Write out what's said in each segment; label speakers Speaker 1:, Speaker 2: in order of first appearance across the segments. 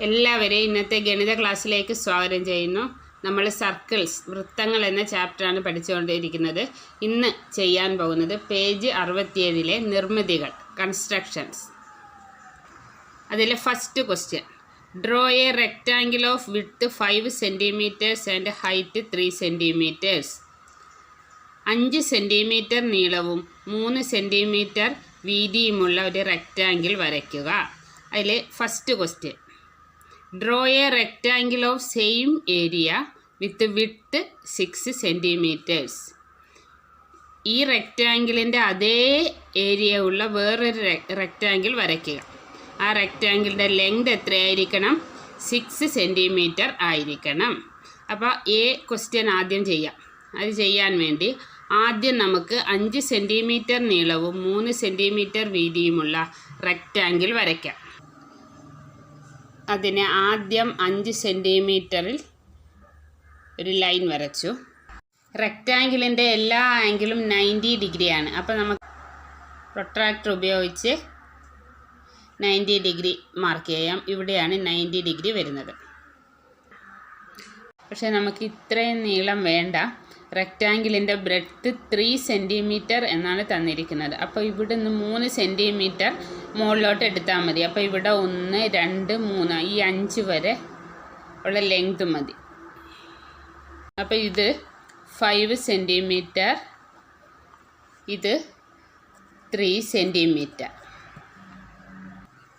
Speaker 1: എല്ലാവരെയും ഇന്നത്തെ ഗണിത ക്ലാസ്സിലേക്ക് സ്വാഗതം ചെയ്യുന്നു. നമ്മൾ സർക്കിൾസ് വൃത്തങ്ങൾ എന്ന ചാപ്റ്ററാണ് പഠിച്ചുകൊണ്ടിരിക്കുന്നത്. ഇന്ന് ചെയ്യാൻ പോകുന്നത് പേജ് 67 നിർമ്മിതികൾ കൺസ്ട്രക്ഷൻസ്. അതിലെ first question, draw A rectangle of width 5 centimetres and height 3 centimetres. 5 centimetre നീളവും 3 സെൻറ്റിമീറ്റർ വീതിയുമുള്ള ഒരു റെക്റ്റാങ്കിൾ വരയ്ക്കുക. അതിൽ first question, draw A rectangle of same area with width 6 centimetres. ഈ റെക്റ്റാങ്കിളിൻ്റെ അതേ ഏരിയ ഉള്ള വേറൊരു റെക്റ്റാങ്കിൾ വരയ്ക്കുക. ആ റെക്റ്റാങ്കിളിൻ്റെ ലെങ്ത് എത്രയായിരിക്കണം? 6 സെൻറ്റിമീറ്റർ ആയിരിക്കണം. അപ്പോൾ ക്വസ്റ്റ്യൻ ആദ്യം ചെയ്യാം. അത് ചെയ്യാൻ വേണ്ടി ആദ്യം നമുക്ക് 5 സെൻറ്റിമീറ്റർ നീളവും 3 സെൻറ്റിമീറ്റർ വീതിയുമുള്ള റെക്റ്റാങ്കിൾ വരയ്ക്കാം. അതിന് ആദ്യം 5 സെൻറ്റിമീറ്ററിൽ ഒരു ലൈൻ വരച്ചു. റെക്റ്റാങ്കിളിൻ്റെ എല്ലാ ആംഗിളും 90 ഡിഗ്രിയാണ്. അപ്പോൾ നമുക്ക് പ്രൊട്രാക്ടർ ഉപയോഗിച്ച് 90 ഡിഗ്രി മാർക്ക് ചെയ്യാം. ഇവിടെയാണ് 90 ഡിഗ്രി വരുന്നത്. പക്ഷേ നമുക്ക് ഇത്രയും നീളം വേണ്ട. റെക്റ്റാങ്കിളിൻ്റെ ബ്രെഡ്ത്ത് 3 സെൻറ്റിമീറ്റർ എന്നാണ് തന്നിരിക്കുന്നത്. അപ്പോൾ ഇവിടുന്ന് 3 സെൻറ്റിമീറ്റർ മുകളിലോട്ട് എടുത്താൽ മതി. അപ്പോൾ ഇവിടെ 1, 2, 3 ഈ 5 വരെ ഉള്ള ലെങ്ത് മതി. അപ്പോൾ ഇത് 5 സെൻറ്റിമീറ്റർ, ഇത് 3 സെൻറ്റിമീറ്റർ.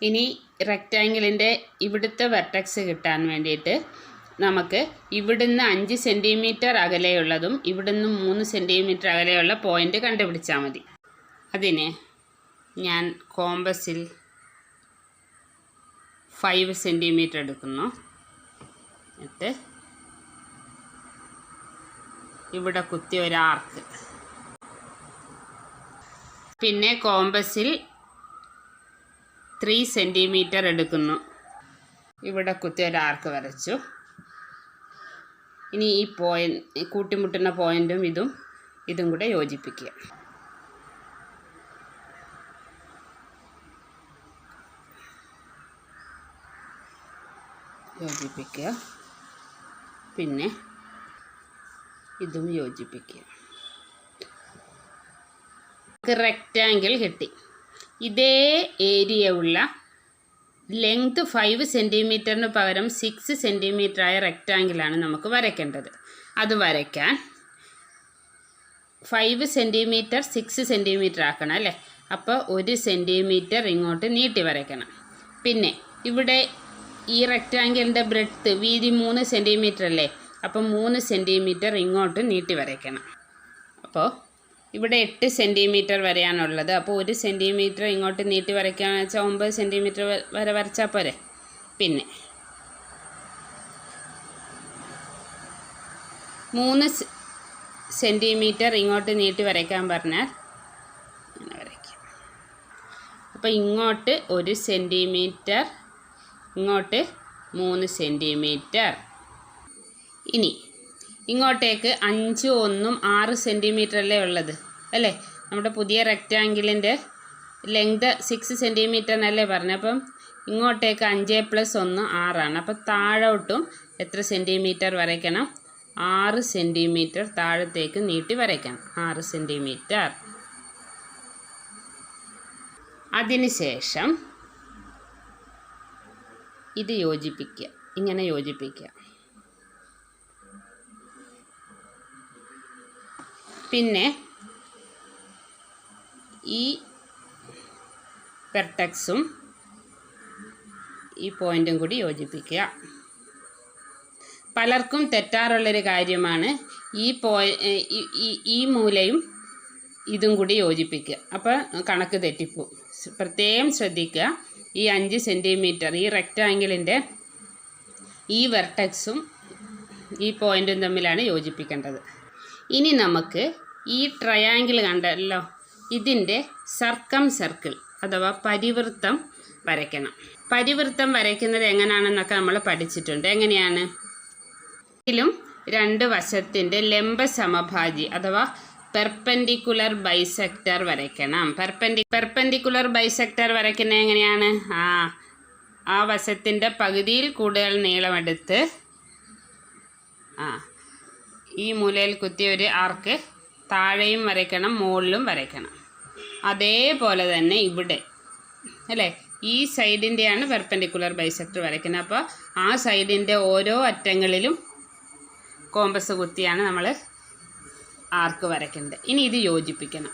Speaker 1: ഇനി റെക്റ്റാങ്കിളിൻ്റെ ഇവിടുത്തെ വെർട്ടെക്സ് കിട്ടാൻ വേണ്ടിയിട്ട് നമുക്ക് ഇവിടുന്ന് 5 സെൻറ്റിമീറ്റർ അകലെയുള്ളതും ഇവിടുന്ന് 3 സെൻറ്റിമീറ്റർ അകലെയുള്ള പോയിൻ്റ് കണ്ടുപിടിച്ചാൽ മതി. അതിന് ഞാൻ കോമ്പസിൽ 5 സെൻറ്റിമീറ്റർ എടുക്കുന്നു. എന്നിട്ട് ഇവിടെ കുത്തി ഒരു ആർക്ക്. പിന്നെ കോമ്പസിൽ 3 സെൻറ്റിമീറ്റർ എടുക്കുന്നു. ഇവിടെ കുത്തി ഒരു ആർക്ക് വരച്ചു. ഇനി ഈ പോയിന്റ് കൂട്ടിമുട്ടുന്ന പോയിന്റും ഇതും കൂടെ യോജിപ്പിക്കുക. പിന്നെ ഇതും യോജിപ്പിക്കുക. റെക്റ്റാങ്കിൾ കിട്ടി. ഇതേ ഏരിയ ഉള്ള ലെങ്ത് 5 സെൻറ്റിമീറ്ററിന് പകരം 6 സെൻറ്റിമീറ്റർ ആയ റെക്റ്റാങ്കിളാണ് നമുക്ക് വരയ്ക്കേണ്ടത്. അത് വരയ്ക്കാൻ 5 സെൻറ്റിമീറ്റർ 6 സെൻറ്റിമീറ്റർ ആക്കണം അല്ലേ? അപ്പോൾ 1 സെൻറ്റിമീറ്റർ ഇങ്ങോട്ട് നീട്ടി വരയ്ക്കണം. പിന്നെ ഇവിടെ ഈ റെക്റ്റാങ്കിളിൻ്റെ ബ്രെഡ്ത്ത് വീതി 3 സെൻറ്റിമീറ്റർ അല്ലേ? അപ്പോൾ 3 സെൻറ്റിമീറ്റർ ഇങ്ങോട്ട് നീട്ടി വരയ്ക്കണം. അപ്പോൾ ഇവിടെ 8 സെൻറ്റിമീറ്റർ വരെയാണുള്ളത്. അപ്പോൾ 1 സെൻറ്റിമീറ്റർ ഇങ്ങോട്ട് നീട്ടി വരയ്ക്കുകയാണെന്ന് വെച്ചാൽ 9 സെൻറ്റിമീറ്റർ വരെ വരച്ചാൽ പോരെ. പിന്നെ 3 സെൻറ്റിമീറ്റർ ഇങ്ങോട്ട് നീട്ടി വരയ്ക്കാൻ പറഞ്ഞാൽ അങ്ങനെ വരയ്ക്കാം. അപ്പോൾ ഇങ്ങോട്ട് 1 സെൻറ്റിമീറ്റർ, ഇങ്ങോട്ട് 3 സെൻറ്റിമീറ്റർ. ഇനി ഇങ്ങോട്ടേക്ക് 5, 1, 6 സെൻറ്റിമീറ്റർ അല്ലേ ഉള്ളത് അല്ലേ? നമ്മുടെ പുതിയ റെക്റ്റാങ്കിളിൻ്റെ ലെങ്ത് 6 സെൻറ്റിമീറ്ററിനല്ലേ പറഞ്ഞത്. അപ്പം ഇങ്ങോട്ടേക്ക് 5 + 1 6ആണ്. അപ്പോൾ താഴോട്ടും എത്ര സെൻറ്റിമീറ്റർ വരയ്ക്കണം? 6 സെൻറ്റിമീറ്റർ താഴത്തേക്ക് നീട്ടി വരയ്ക്കണം. 6 സെൻറ്റിമീറ്റർ. അതിനുശേഷം ഇത് യോജിപ്പിക്കുക. ഇങ്ങനെ യോജിപ്പിക്കുക. പിന്നെ ഈ വെർട്ടെക്സും ഈ പോയിൻറ്റും കൂടി യോജിപ്പിക്കുക. പലർക്കും തെറ്റാറുള്ളൊരു കാര്യമാണ് ഈ മൂലയും ഇതും കൂടി യോജിപ്പിക്കുക. അപ്പോൾ കണക്ക് തെറ്റിപ്പോവും. പ്രത്യേകം ശ്രദ്ധിക്കുക. ഈ 5 സെൻറ്റിമീറ്റർ ഈ റെക്റ്റാങ്കിളിൻ്റെ ഈ വെർട്ടെക്സും ഈ പോയിൻറ്റും തമ്മിലാണ് യോജിപ്പിക്കേണ്ടത്. ഇനി നമുക്ക് ഈ ട്രയാങ്കിൾ കണ്ടല്ലോ, ഇതിൻ്റെ സർക്കിൾ അഥവാ പരിവൃത്തം വരയ്ക്കണം. പരിവൃത്തം വരയ്ക്കുന്നത് എങ്ങനെയാണെന്നൊക്കെ നമ്മൾ പഠിച്ചിട്ടുണ്ട്. എങ്ങനെയാണ്? ഇതിലും 2 വശത്തിൻ്റെ ലംബ സമഭാജി അഥവാ പെർപെൻഡിക്കുലർ ബൈസെക്ടർ വരയ്ക്കണം. പെർപെൻഡിക്കുലർ ബൈസെക്ടർ വരയ്ക്കുന്നത് എങ്ങനെയാണ്? ആ വശത്തിൻ്റെ പകുതിയിൽ കൂടുതൽ നീളമെടുത്ത് ഈ മൂലയിൽ കുത്തി ഒരു ആർക്ക് താഴെയും വരയ്ക്കണം, മുകളിലും വരയ്ക്കണം. അതേപോലെ തന്നെ ഇവിടെ അല്ലേ, ഈ സൈഡിൻ്റെയാണ് പെർപെൻഡിക്കുലർ ബൈസെക്ടർ വരയ്ക്കുന്നത്. അപ്പോൾ ആ സൈഡിൻ്റെ ഓരോ അറ്റങ്ങളിലും കോമ്പസ് കുത്തിയാണ് നമ്മൾ ആർക്ക് വരയ്ക്കേണ്ടത്. ഇനി ഇത് യോജിപ്പിക്കണം.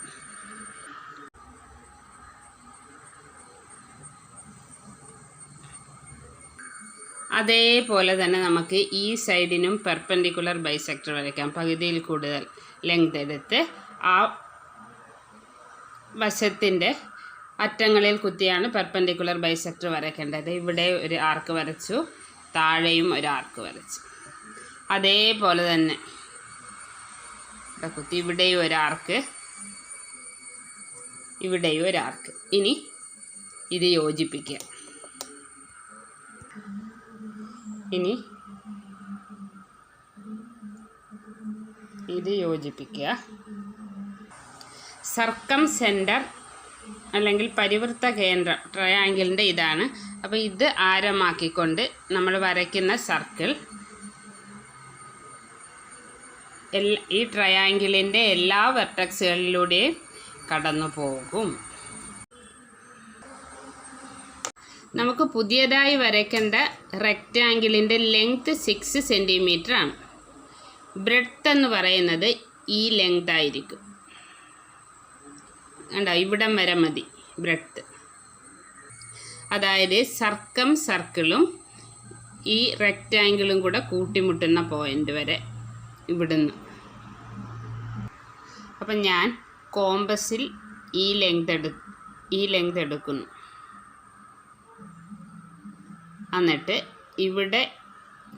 Speaker 1: അതേപോലെ തന്നെ നമുക്ക് ഈ സൈഡിനും പെർപെൻഡിക്കുലർ ബൈസെക്ടർ വരയ്ക്കാം. പകുതിയിൽ കൂടുതൽ ലെങ്ത് എടുത്ത് ആ വശത്തിൻ്റെ അറ്റങ്ങളിൽ കുത്തിയാണ് പെർപെൻഡിക്കുലർ ബൈസെക്ടർ വരയ്ക്കേണ്ടത്. ഇവിടെ ഒരു ആർക്ക് വരച്ചു, താഴെയും ഒരു ആർക്ക് വരച്ചു. അതേപോലെ തന്നെ കുത്തി ഇവിടെയും ഒരു ആർക്ക്, ഇവിടെയും ഒരു ആർക്ക്. ഇനി ഇത് യോജിപ്പിക്കുക. ഇനി ഇത് യോജിപ്പിക്കുക. സർക്കം സെൻറ്റർ അല്ലെങ്കിൽ പരിവൃത്ത കേന്ദ്രം ട്രയാങ്കിളിൻ്റെ ഇതാണ്. അപ്പോൾ ഇത് ആരമാക്കിക്കൊണ്ട് നമ്മൾ വരയ്ക്കുന്ന സർക്കിൾ ഈ ട്രയാങ്കിളിൻ്റെ എല്ലാ വെർട്ടക്സുകളിലൂടെയും കടന്നു പോകും. നമുക്ക് പുതിയതായി വരയ്ക്കേണ്ട റെക്റ്റാങ്കിളിൻ്റെ ലെങ്ത് 6 സെൻറ്റിമീറ്റർ ആണ്. ബ്രെഡ്ത്ത് എന്ന് പറയുന്നത് ഈ ലെങ്ത് ആയിരിക്കും. കണ്ടോ, ഇവിടം വരെ മതി ബ്രെഡ്ത്ത്. അതായത് സർക്കിളും ഈ റെക്റ്റാങ്കിളും കൂടെ കൂട്ടിമുട്ടുന്ന പോയിൻ്റ് വരെ ഇവിടുന്ന്. അപ്പം ഞാൻ കോമ്പസിൽ ഈ ലെങ്ത് എടുക്കുന്നു. എന്നിട്ട് ഇവിടെ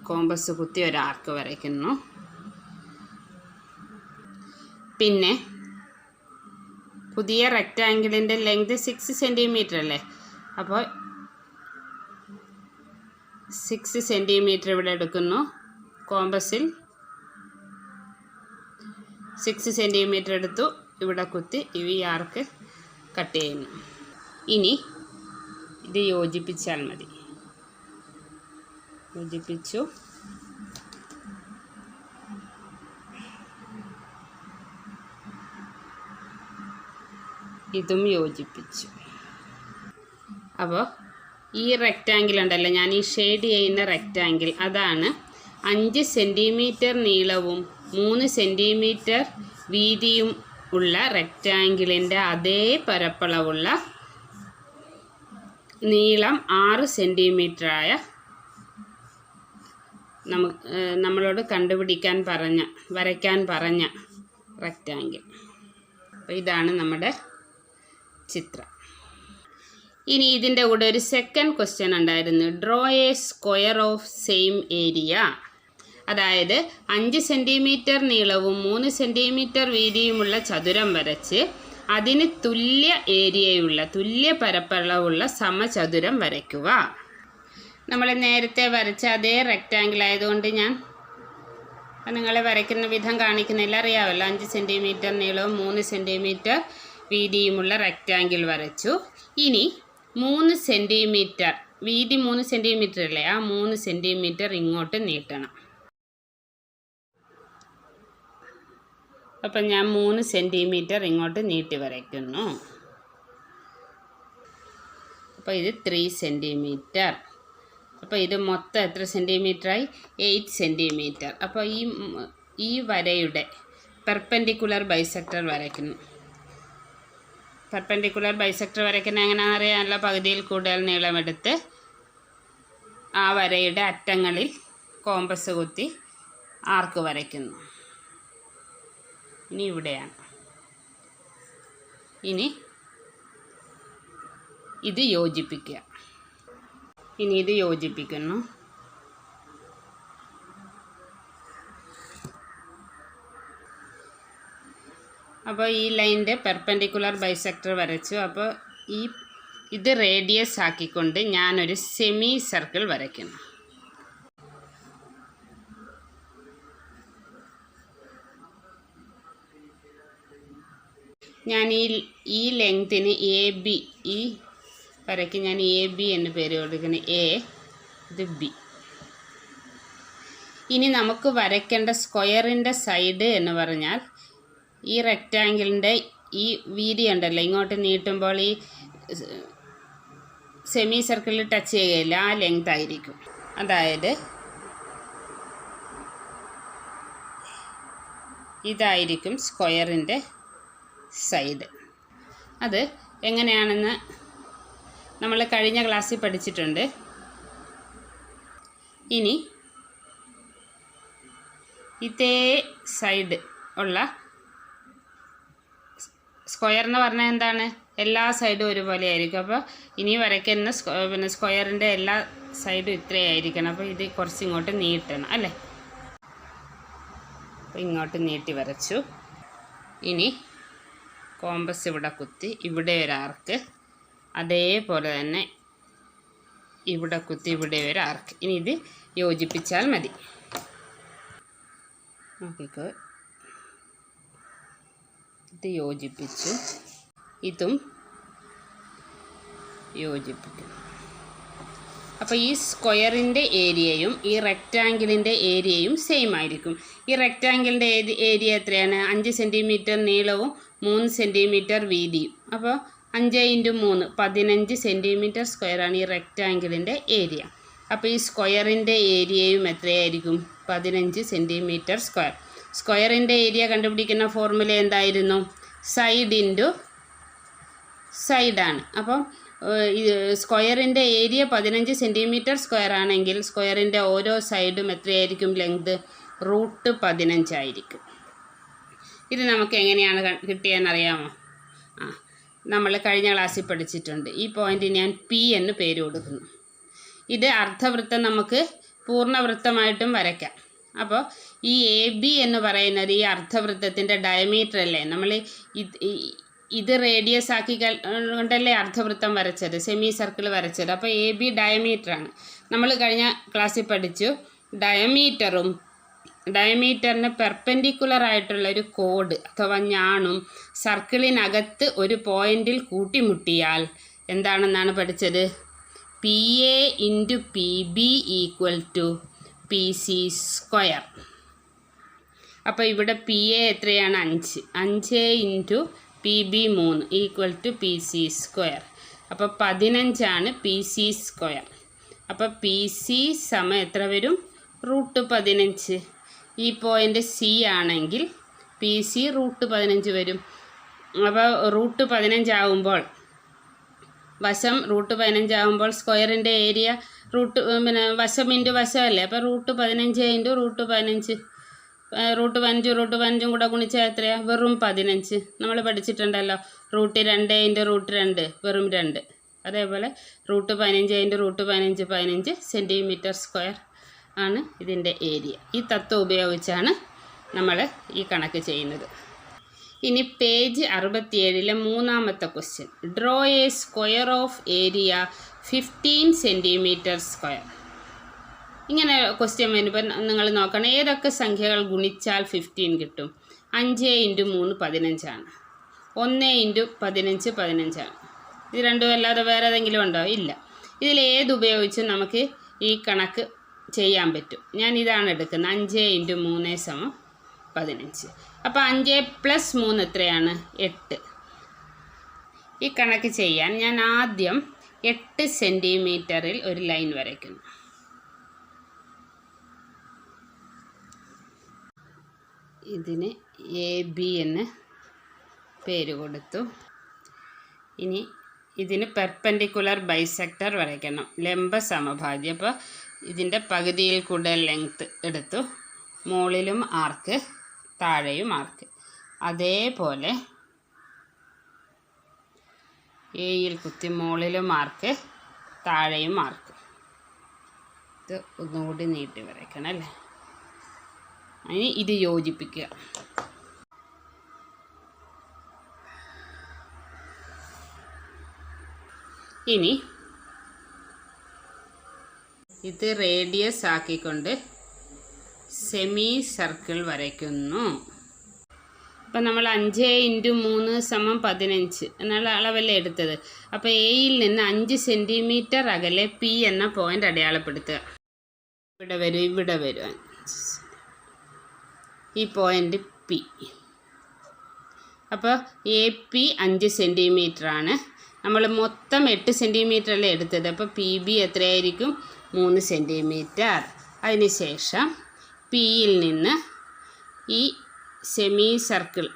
Speaker 1: കോമ്പസ് കുത്തി ഒരു ആർക്ക് വരയ്ക്കുന്നു. പിന്നെ പുതിയ റെക്റ്റാങ്കിളിൻ്റെ ലെങ്ത് 6 സെൻറ്റിമീറ്റർ അല്ലേ, അപ്പോൾ 6 സെൻറ്റിമീറ്റർ ഇവിടെ എടുക്കുന്നു. കോമ്പസിൽ 6 സെൻറ്റിമീറ്റർ എടുത്തു, ഇവിടെ കുത്തി ഈ ആർക്ക് കട്ട് ചെയ്യുന്നു. ഇനി ഇത് യോജിപ്പിച്ചാൽ മതി. യോജിപ്പിച്ചു. ഇതും യോജിപ്പിച്ചു. അപ്പോൾ ഈ റെക്റ്റാങ്കിൾ ഉണ്ടല്ലോ, ഞാൻ ഈ ഷെയ്ഡ് ചെയ്യുന്ന റെക്റ്റാങ്കിൾ, അതാണ് 5 സെൻറ്റിമീറ്റർ നീളവും 3 സെൻറ്റിമീറ്റർ വീതിയും ഉള്ള റെക്റ്റാങ്കിളിൻ്റെ അതേ പരപ്പളവുള്ള നീളം 6 സെൻറ്റിമീറ്ററായ നമ്മളോട് വരയ്ക്കാൻ പറഞ്ഞ റെക്റ്റാങ്കിൾ. അപ്പോൾ ഇതാണ് നമ്മുടെ ചിത്രം. ഇനി ഇതിൻ്റെ കൂടെ ഒരു സെക്കൻഡ് ക്വസ്റ്റ്യൻ ഉണ്ടായിരുന്നു. Draw A square of same area. അതായത് 5 സെൻറ്റിമീറ്റർ നീളവും 3 സെൻറ്റിമീറ്റർ വീതിയുമുള്ള ചതുരം വരച്ച് അതിന് തുല്യ ഏരിയയുള്ള തുല്യ പരപ്പളവുള്ള സമചതുരം വരയ്ക്കുക. നമ്മൾ നേരത്തെ വരച്ച അതേ റെക്റ്റാങ്കിൾ ആയതുകൊണ്ട് ഞാൻ നിങ്ങളെ വരയ്ക്കുന്ന വിധം കാണിക്കുന്നില്ല, അറിയാമല്ലോ. 5 സെൻറ്റിമീറ്റർ നീളവും 3 സെൻറ്റിമീറ്റർ വീതിയുമുള്ള റെക്റ്റാങ്കിൾ വരച്ചു. ഇനി 3 സെൻറ്റിമീറ്റർ വീതി 3 സെൻറ്റിമീറ്റർ അല്ലേ, ആ 3 സെൻറ്റിമീറ്റർ ഇങ്ങോട്ട് നീട്ടണം. അപ്പം ഞാൻ 3 സെൻറ്റിമീറ്റർ ഇങ്ങോട്ട് നീട്ടി വരയ്ക്കുന്നു. അപ്പോൾ ഇത് 3 സെൻറ്റിമീറ്റർ. അപ്പോൾ ഇത് മൊത്തം എത്ര സെൻറ്റിമീറ്ററായി? 8 സെൻറ്റിമീറ്റർ. അപ്പോൾ ഈ വരയുടെ പെർപെൻഡിക്കുലർ ബൈസെക്ടർ വരയ്ക്കുന്നു. പെർപെൻഡിക്കുലർ ബൈസെക്ടർ വരയ്ക്കുന്നത് എങ്ങനെയാണെന്ന് അറിയാമല്ലോ. പകുതിയിൽ കൂടുതൽ നീളമെടുത്ത് ആ വരയുടെ അറ്റങ്ങളിൽ കോമ്പസ് കുത്തി ആർക്ക് വരയ്ക്കുന്നു. ഇനി ഇവിടെയാണ്. ഇനി ഇത് യോജിപ്പിക്കുക. ഇനി ഇത് യോജിപ്പിക്കുന്നു. അപ്പോൾ ഈ ലൈനിൻ്റെ പെർപെൻഡിക്കുലർ ബൈസെക്ടർ വരച്ചു. അപ്പോൾ ഇത് റേഡിയസ് ആക്കിക്കൊണ്ട് ഞാനൊരു സെമി സർക്കിൾ വരയ്ക്കുന്നു. ഞാൻ ഈ ലെങ്തിന് AB, ഈ വരയ്ക്ക് ഞാൻ AB എന്ന് പേര് കൊടുക്കുന്നത്. A, ഇത് B. ഇനി നമുക്ക് വരയ്ക്കേണ്ട സ്ക്വയറിൻ്റെ സൈഡ് എന്ന് പറഞ്ഞാൽ ഈ റെക്റ്റാങ്കിളിൻ്റെ ഈ വീതി ഉണ്ടല്ലോ, ഇങ്ങോട്ട് നീട്ടുമ്പോൾ ഈ സെമി സർക്കിളിൽ ടച്ച് ചെയ്യുകയില്ല, ആ ലെങ്ത് ആയിരിക്കും. അതായത് ഇതായിരിക്കും സ്ക്വയറിൻ്റെ സൈഡ്. അത് എങ്ങനെയാണെന്ന് നമ്മൾ കഴിഞ്ഞ ക്ലാസ്സിൽ പഠിച്ചിട്ടുണ്ട്. ഇനി ഇതേ സൈഡ് ഉള്ള സ്ക്വയർ എന്ന് പറഞ്ഞാൽ എന്താണ്, എല്ലാ സൈഡും ഒരുപോലെ ആയിരിക്കും. അപ്പോൾ ഇനി വരയ്ക്കുന്ന സ്ക്വയറിൻ്റെ എല്ലാ സൈഡും ഇത്രയായിരിക്കണം. അപ്പോൾ ഇത് കുറച്ച് ഇങ്ങോട്ട് നീട്ടണം അല്ലേ. അപ്പോൾ ഇങ്ങോട്ട് നീട്ടി വരച്ചു. ഇനി കോമ്പസ് ഇവിടെ കുത്തി ഇവിടെ ഒരു ആർക്ക്, അതേപോലെ തന്നെ ഇവിടെ കുത്തി ഇവിടെ ഒരു ആർക്ക്. ഇനി ഇത് യോജിപ്പിച്ചാൽ മതി. നോക്കിക്കോ, ഇത് യോജിപ്പിച്ചു, ഇതും യോജിപ്പിക്കും. അപ്പോൾ ഈ സ്ക്വയറിൻ്റെ ഏരിയയും ഈ റെക്റ്റാങ്കിളിൻ്റെ ഏരിയയും സെയിം ആയിരിക്കും. ഈ റെക്റ്റാങ്കിളിൻ്റെ ഏരിയ എത്രയാണ്? 5 സെൻറ്റിമീറ്റർ നീളവും 3 സെൻറ്റിമീറ്റർ വീതിയും. അപ്പോൾ 5 × 3 15 സെൻറ്റിമീറ്റർ സ്ക്വയറാണ് ഈ റെക്റ്റാങ്കിളിൻ്റെ ഏരിയ. അപ്പോൾ ഈ സ്ക്വയറിൻ്റെ ഏരിയയും എത്രയായിരിക്കും? 15 സെൻറ്റിമീറ്റർ സ്ക്വയർ. സ്ക്വയറിൻ്റെ ഏരിയ കണ്ടുപിടിക്കുന്ന ഫോർമുല എന്തായിരുന്നു? സൈഡ് ഇൻറ്റു സൈഡാണ്. അപ്പം സ്ക്വയറിൻ്റെ ഏരിയ 15 സെൻറ്റിമീറ്റർ സ്ക്വയർ ആണെങ്കിൽ സ്ക്വയറിൻ്റെ ഓരോ സൈഡും എത്രയായിരിക്കും ലെങ്ത്? √15 ആയിരിക്കും. ഇത് നമുക്ക് എങ്ങനെയാണ് കിട്ടിയെന്നറിയാമോ? നമ്മൾ കഴിഞ്ഞ ക്ലാസ്സിൽ പഠിച്ചിട്ടുണ്ട്. ഈ പോയിന്റ് ഞാൻ P എന്ന് പേര് കൊടുക്കുന്നു. ഇത് അർദ്ധവൃത്തം നമുക്ക് പൂർണ്ണവൃത്തമായിട്ടും വരയ്ക്കാം. അപ്പോൾ ഈ AB എന്ന് പറയുന്നത് ഈ അർദ്ധവൃത്തത്തിൻ്റെ ഡയമീറ്റർ അല്ലേ. നമ്മൾ ഇത് റേഡിയസ് ആക്കി കൊണ്ടല്ലേ അർദ്ധവൃത്തം വരച്ചത്, സെമി സർക്കിൾ വരച്ചത്. അപ്പോൾ AB ഡയമീറ്ററാണ്. നമ്മൾ കഴിഞ്ഞ ക്ലാസ്സിൽ പഠിച്ചു ഡയമീറ്ററിന് പെർപെൻഡിക്കുലർ ആയിട്ടുള്ളൊരു കോഡ് അഥവാ ഞാണും സർക്കിളിനകത്ത് ഒരു പോയിന്റിൽ കൂട്ടിമുട്ടിയാൽ എന്താണെന്നാണ് പഠിച്ചത്? PA × PB = PC square. അപ്പോൾ ഇവിടെ PA എത്രയാണ്? 5. 5 × PB 3 = PC സ്ക്വയർ. അപ്പോൾ 15 PC സ്ക്വയർ. അപ്പോൾ PC സമം എത്ര വരും? √15. ഈ പോയിൻ്റ് C ആണെങ്കിൽ PC √15 വരും. അപ്പോൾ √15 ആകുമ്പോൾ വശം √15 ആകുമ്പോൾ സ്ക്വയറിൻ്റെ ഏരിയ വശം ഇൻറ്റു വശമല്ലേ. അപ്പോൾ √15 × √15 √5 കൂടെ ഗുണിച്ചാൽ എത്രയാണ്? വെറും 15. നമ്മൾ പഠിച്ചിട്ടുണ്ടല്ലോ √2 × √2 വെറും 2. അതേപോലെ √15 × √15 15 സെൻറ്റിമീറ്റർ സ്ക്വയർ ആണ് ഇതിൻ്റെ ഏരിയ. ഈ തത്വം ഉപയോഗിച്ചാണ് നമ്മൾ ഈ കണക്ക് ചെയ്യുന്നത്. ഇനി പേജ് 67 മൂന്നാമത്തെ question. Draw A square of area 15 centimetre square. ഇങ്ങനെ ക്വസ്റ്റ്യൻ വരുമ്പോൾ നിങ്ങൾ നോക്കണം ഏതൊക്കെ സംഖ്യകൾ ഗുണിച്ചാൽ 15 കിട്ടും. 5 × 3 15 1 × 15 15 ഇത് രണ്ടും അല്ലാതെ വേറെ ഏതെങ്കിലും ഉണ്ടോ? ഇല്ല. ഇതിലേതുപയോഗിച്ച് നമുക്ക് ഈ കണക്ക് ചെയ്യാൻ പറ്റും. ഞാൻ ഇതാണ് എടുക്കുന്നത്. 5 × 3 = 15. അപ്പോൾ 5 + 3 എത്രയാണ്? 8. ഈ കണക്ക് ചെയ്യാൻ ഞാൻ ആദ്യം 8 സെൻറ്റിമീറ്ററിൽ ഒരു ലൈൻ വരയ്ക്കുന്നു. ഇതിന് AB എന്ന് പേര് കൊടുത്തു. ഇനി ഇതിന് പെർപെൻഡിക്കുലർ ബൈസെക്ടർ വരയ്ക്കണം, ലംബ സമഭാജി. അപ്പോൾ ഇതിൻ്റെ പകുതിയിൽ കൂടുതൽ ലെങ്ത്ത് എടുത്തു. മുകളിലും ആർക്ക്, താഴെയും ആർക്ക്. അതേപോലെ എയിൽ കുത്തി മുകളിലും ആർക്ക്, താഴെയും ആർക്ക്. ഇത് ഒന്നുകൂടി നീട്ടി വരയ്ക്കണം അല്ലേ. ഇനി ഇത് യോജിപ്പിക്കുക. ഇനി ഇത് റേഡിയസ് ആക്കിക്കൊണ്ട് സെമി സർക്കിൾ വരയ്ക്കുന്നു. അപ്പോൾ നമ്മൾ 5 × 3 = 15 എന്നുള്ള അളവല്ലേ എടുത്തത്. അപ്പോൾ എയിൽ നിന്ന് 5 സെൻറ്റിമീറ്റർ അകലെ പി എന്ന പോയിൻ്റ് അടയാളപ്പെടുത്തുക. ഇവിടെ വരും ഈ പോയിൻ്റ് പി. അപ്പോൾ എ പി 5 സെൻറ്റിമീറ്റർ ആണ്. നമ്മൾ മൊത്തം 8 സെൻറ്റിമീറ്റർ അല്ലേ എടുത്തത്. അപ്പോൾ പി ബി എത്രയായിരിക്കും? 3 സെൻറ്റിമീറ്റർ. അതിനുശേഷം പിയിൽ നിന്ന് ഈ സെമി സർക്കിൾ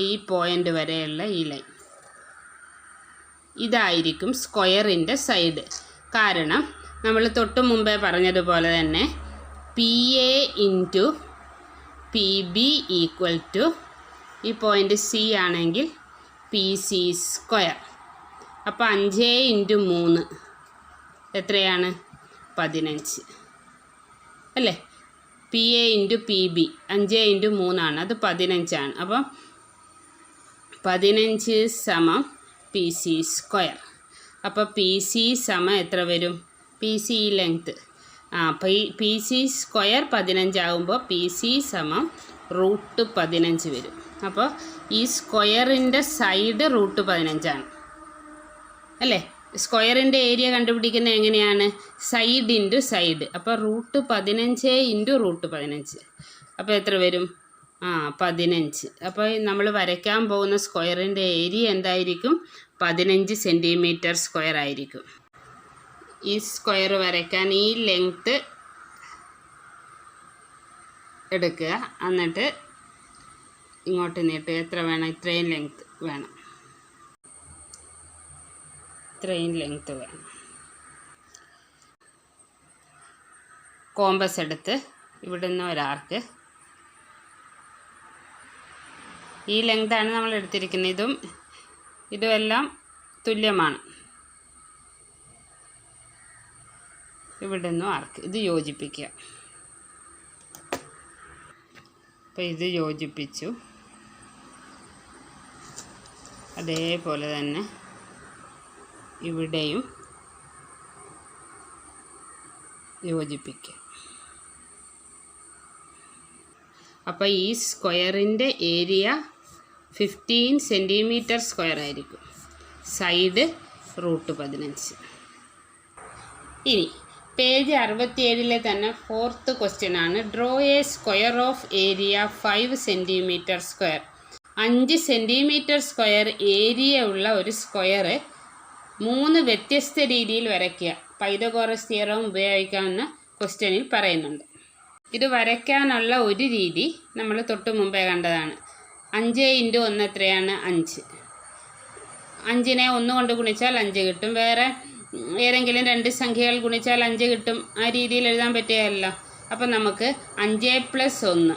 Speaker 1: ഈ പോയിൻ്റ് വരെയുള്ള ഈ ലൈൻ ഇതായിരിക്കും സ്ക്വയറിൻ്റെ സൈഡ്. കാരണം നമ്മൾ തൊട്ട് മുമ്പേ പറഞ്ഞതുപോലെ തന്നെ P A into P B equal to ഈ പോയിൻ്റ് സി ആണെങ്കിൽ പി സി സ്ക്വയർ. അപ്പോൾ 5 × 3 എത്രയാണ്? 15 അല്ലേ? P A into P B 5 × 3 ആണ്, അത് 15 ആണ്. അപ്പം 15 = പി സി സ്ക്വയർ. അപ്പോൾ പി സി എത്ര വരും? P C length P C square 15 ആകുമ്പോൾ പി സി √15 വരും. അപ്പോൾ ഈ സ്ക്വയറിൻ്റെ സൈഡ് √15 ആണ് അല്ലേ? സ്ക്വയറിൻ്റെ ഏരിയ കണ്ടുപിടിക്കുന്നത് എങ്ങനെയാണ്? Side into side. അപ്പോൾ √15 × √15. അപ്പോൾ എത്ര വരും? 15. അപ്പോൾ നമ്മൾ വരയ്ക്കാൻ പോകുന്ന സ്ക്വയറിൻ്റെ ഏരിയ എന്തായിരിക്കും? 15 സെൻറ്റിമീറ്റർ സ്ക്വയർ ആയിരിക്കും. ഈ സ്ക്വയർ വരയ്ക്കാൻ ഈ ലെങ്ത്ത് എടുക്കുക, എന്നിട്ട് ഇങ്ങോട്ട് നീട്ടുക. എത്ര വേണം? ഇത്രയും ലെങ്ത്ത് വേണം. കോമ്പസ് എടുത്ത് ഇവിടുന്ന് ഒരാർക്ക് ഈ ലെങ്താണ് നമ്മൾ എടുത്തിരിക്കുന്നത്. ഇതുമെല്ലാം തുല്യമാണ്. ഇവിടുന്ന് ആർക്ക് ഇത് യോജിപ്പിക്കുക. അപ്പോൾ ഇത് യോജിപ്പിച്ചു. അതേപോലെ തന്നെ ഇവിടെയും യോജിപ്പിക്കുക. അപ്പോൾ ഈ സ്ക്വയറിൻ്റെ ഏരിയ 15 സെൻറ്റിമീറ്റർ സ്ക്വയർ ആയിരിക്കും. സൈഡ് √15. ഇനി പേജ് 67 തന്നെ 4th ക്വസ്റ്റ്യൻ ആണ്. Draw A square of area 5 centimetre square. 5 centimetre square area ഉള്ള ഒരു സ്ക്വയർ 3 വ്യത്യസ്ത രീതിയിൽ വരയ്ക്കുക. പൈതഗോറസ് തിയറം ഉപയോഗിക്കാമെന്ന് ക്വസ്റ്റ്യനിൽ പറയുന്നുണ്ട്. ഇത് വരയ്ക്കാനുള്ള ഒരു രീതി നമ്മൾ തൊട്ട് മുമ്പേ കണ്ടതാണ്. 5 × 1 എത്രയാണ്? 5. 5നെ 1 കൊണ്ട് ഗുണിച്ചാൽ 5 കിട്ടും. വേറെ ഏതെങ്കിലും 2 സംഖ്യകൾ ഗുണിച്ചാൽ 5 കിട്ടും. ആ രീതിയിൽ എഴുതാൻ പറ്റുകയല്ലോ. അപ്പം നമുക്ക് 5 + 1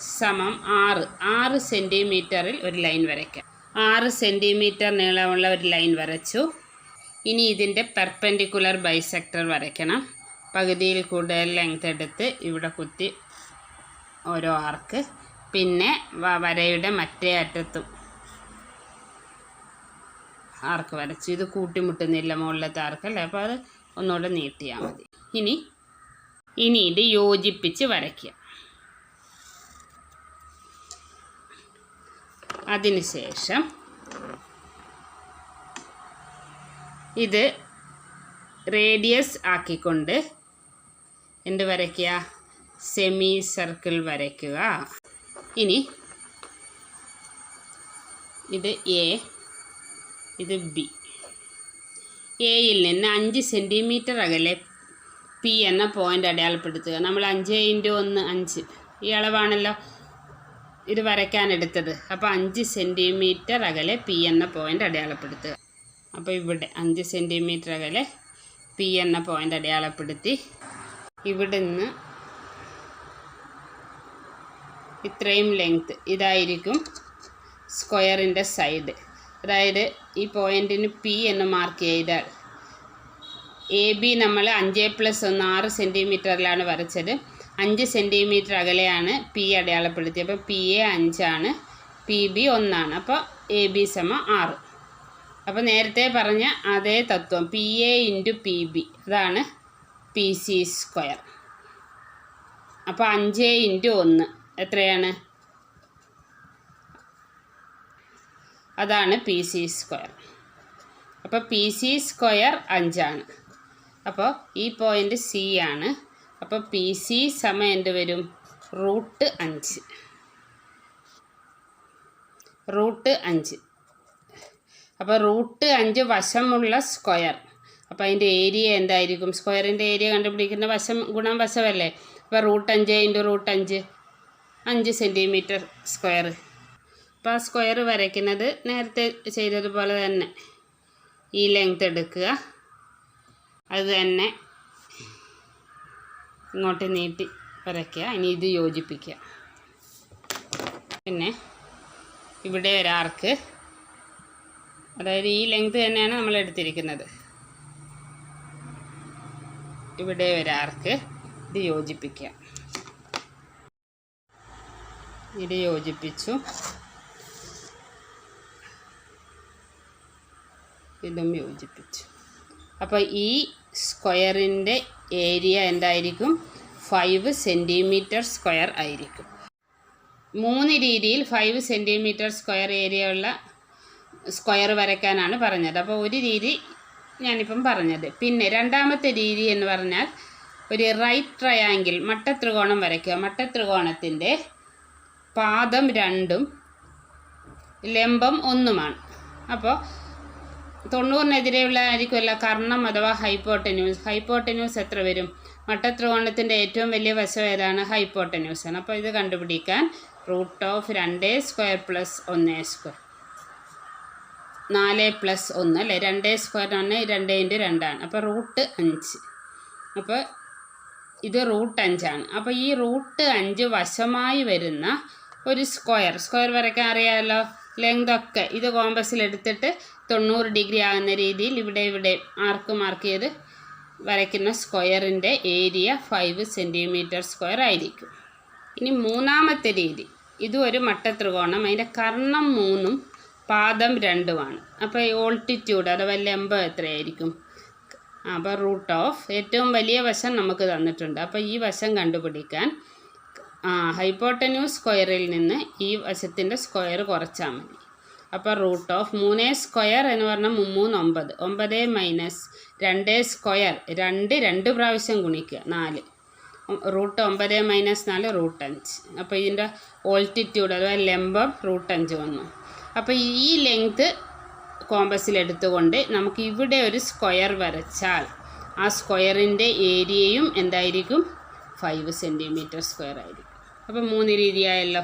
Speaker 1: = 6 സെൻറ്റിമീറ്ററിൽ ഒരു ലൈൻ വരയ്ക്കാം. 6 സെൻറ്റിമീറ്റർ നീളമുള്ള ഒരു ലൈൻ വരച്ചു. ഇനി ഇതിൻ്റെ പെർപെൻഡിക്കുലർ ബൈസെക്ടർ വരയ്ക്കണം. പകുതിയിൽ കൂടുതൽ ലെങ്ത് എടുത്ത് ഇവിടെ കുത്തി ഓരോ ആർക്ക്, പിന്നെ വരയുടെ മറ്റേ അറ്റത്തും ആർക്ക് വരച്ചു. ഇത് കൂട്ടിമുട്ടുന്നില്ല മുകളിലത്തെ ആർക്കല്ലേ, അപ്പോൾ അത് ഒന്നുകൂടെ നീട്ടിയാൽ മതി. ഇനി ഇത് യോജിപ്പിച്ച് വരയ്ക്കുക. അതിനുശേഷം ഇത് റേഡിയസ് ആക്കിക്കൊണ്ട് എന്ത് വരയ്ക്കുക? സെമി സർക്കിൾ വരയ്ക്കുക. ഇനി ഇത് എ, ഇത് ബി. എയിൽ നിന്ന് 5 സെൻറ്റിമീറ്റർ അകലെ പി എന്ന പോയിൻ്റ് അടയാളപ്പെടുത്തുക. നമ്മൾ 5 × 1 5 ഈ അളവാണല്ലോ ഇത് വരയ്ക്കാനെടുത്തത്. അപ്പോൾ 5 സെൻറ്റിമീറ്റർ അകലെ പി എന്ന പോയിൻ്റ് അടയാളപ്പെടുത്തുക. അപ്പോൾ ഇവിടെ 5 സെൻറ്റിമീറ്റർ അകലെ പി എന്ന പോയിൻ്റ് അടയാളപ്പെടുത്തി ഇവിടെ നിന്ന് ഇത്രയും ലെങ്ത്ത് ഇതായിരിക്കും സ്ക്വയറിൻ്റെ സൈഡ്. അതായത് ഈ പോയിൻറ്റിന് പി എന്ന് മാർക്ക് ചെയ്താൽ എ ബി നമ്മൾ 5 + 1 6 സെൻറ്റിമീറ്ററിലാണ് വരച്ചത്. 5 സെൻറ്റിമീറ്റർ അകലെയാണ് പി അടയാളപ്പെടുത്തിയത്. അപ്പോൾ പി എ 5 ആണ്, പി ബി 1 ആണ്. അപ്പോൾ എ ബി = 6. അപ്പോൾ നേരത്തെ പറഞ്ഞ അതേ തത്വം പി എ × പി ബി അതാണ് പി സി സ്ക്വയർ. അപ്പോൾ 5 × 1 എത്രയാണ്? അതാണ് പി സി സ്ക്വയർ. അപ്പോൾ പി സി സ്ക്വയർ 5 ആണ്. അപ്പോൾ ഈ പോയിൻ്റ് സി ആണ്. അപ്പോൾ പി സി സമം എന്ത് വരും? √5. √5. അപ്പോൾ √5 വശമുള്ള സ്ക്വയർ. അപ്പോൾ അതിൻ്റെ ഏരിയ എന്തായിരിക്കും? സ്ക്വയറിൻ്റെ ഏരിയ കണ്ടുപിടിക്കുന്ന വശം ഗുണം വശമല്ലേ? അപ്പോൾ √5 × √5 5 സെൻറ്റിമീറ്റർ സ്ക്വയർ. അപ്പോൾ ആ സ്ക്വയർ വരയ്ക്കുന്നത് നേരത്തെ ചെയ്തതുപോലെ തന്നെ ഈ ലെങ്ത് എടുക്കുക, അത് തന്നെ ഇങ്ങോട്ട് നീട്ടി വരയ്ക്കുക. ഇനി ഇത് യോജിപ്പിക്കുക. പിന്നെ ഇവിടെ ഒരാർക്ക്, അതായത് ഈ ലെങ്ത് തന്നെയാണ് നമ്മൾ എടുത്തിരിക്കുന്നത്. ഇവിടെ ഒരാർക്ക് ഇത് യോജിപ്പിക്കുക. ഇത് യോജിപ്പിച്ചു. ഇതും യോജിപ്പിച്ചു. അപ്പോൾ ഈ സ്ക്വയറിൻ്റെ ഏരിയ എന്തായിരിക്കും? 5 സെൻറ്റിമീറ്റർ സ്ക്വയർ ആയിരിക്കും. 3 രീതിയിൽ 5 സെൻറ്റിമീറ്റർ സ്ക്വയർ ഏരിയ ഉള്ള സ്ക്വയർ വരയ്ക്കാനാണ് പറഞ്ഞത്. അപ്പോൾ ഒരു രീതി ഞാനിപ്പം പറഞ്ഞത്. പിന്നെ രണ്ടാമത്തെ രീതി എന്ന് പറഞ്ഞാൽ ഒരു റൈറ്റ് ട്രയാങ്കിൾ മട്ടത്രികോണം വരയ്ക്കുക. മട്ടത്രികോണത്തിൻ്റെ പാദം 2ഉം ലംബം 1ഉമാണ്. അപ്പോൾ 90-നെതിരെയുള്ള ആയിരിക്കുമല്ല കർണം അഥവാ ഹൈപ്പോട്ടന്യൂസ്. ഹൈപ്പോട്ടന്യൂസ് എത്ര വരും? മട്ടത്രികോണത്തിൻ്റെ ഏറ്റവും വലിയ വശം ഏതാണ്? ഹൈപ്പോട്ടന്യൂസ് ആണ്. അപ്പോൾ ഇത് കണ്ടുപിടിക്കാൻ √2² + 1² 4 + 1 അല്ലേ? 2² ആണ്, 2 × 2 ആണ്. അപ്പോൾ √5. അപ്പോൾ ഇത് √5 ആണ്. അപ്പോൾ ഈ √5 വശമായി വരുന്ന ഒരു സ്ക്വയർ വരയ്ക്കാൻ അറിയാമല്ലോ. ലെങ്ത് ഒക്കെ ഇത് കോമ്പസിൽ എടുത്തിട്ട് 90 ഡിഗ്രി ആകുന്ന രീതിയിൽ ഇവിടെ ആർക്ക് മാർക്ക് ചെയ്ത് വരയ്ക്കുന്ന സ്ക്വയറിൻ്റെ ഏരിയ 5 സെൻറ്റിമീറ്റർ സ്ക്വയർ ആയിരിക്കും. ഇനി മൂന്നാമത്തെ രീതി, ഇതും ഒരു മട്ടത്രികോണം, അതിൻ്റെ കർണം 3ഉം പാദം 2ഉമാണ്. അപ്പോൾ ഓൾട്ടിറ്റ്യൂഡ് അഥവാ ലംബം എത്രയായിരിക്കും? അപ്പോൾ √ ഏറ്റവും വലിയ വശം നമുക്ക് തന്നിട്ടുണ്ട്. അപ്പോൾ ഈ വശം കണ്ടുപിടിക്കാൻ ഹൈപ്പോട്ടന്യൂസ് സ്ക്വയറിൽ നിന്ന് ഈ വശത്തിൻ്റെ സ്ക്വയർ കുറച്ചാൽ മതി. അപ്പോൾ √3² എന്ന് പറഞ്ഞാൽ 3 9 - 2², 2 പ്രാവശ്യം ഗുണിക്കുക 4. √9 - 4 √5. അപ്പോൾ ഇതിൻ്റെ ഓൾട്ടിറ്റ്യൂഡ് അഥവാ ലംബം √5 വന്നു. അപ്പോൾ ഈ ലെങ്ത് കോമ്പസിൽ എടുത്തുകൊണ്ട് നമുക്ക് ഇവിടെ ഒരു സ്ക്വയർ വരച്ചാൽ ആ സ്ക്വയറിൻ്റെ ഏരിയയും എന്തായിരിക്കും? 5 സെൻറ്റിമീറ്റർ സ്ക്വയർ ആയിരിക്കും. അപ്പോൾ 3 രീതിയായല്ലോ.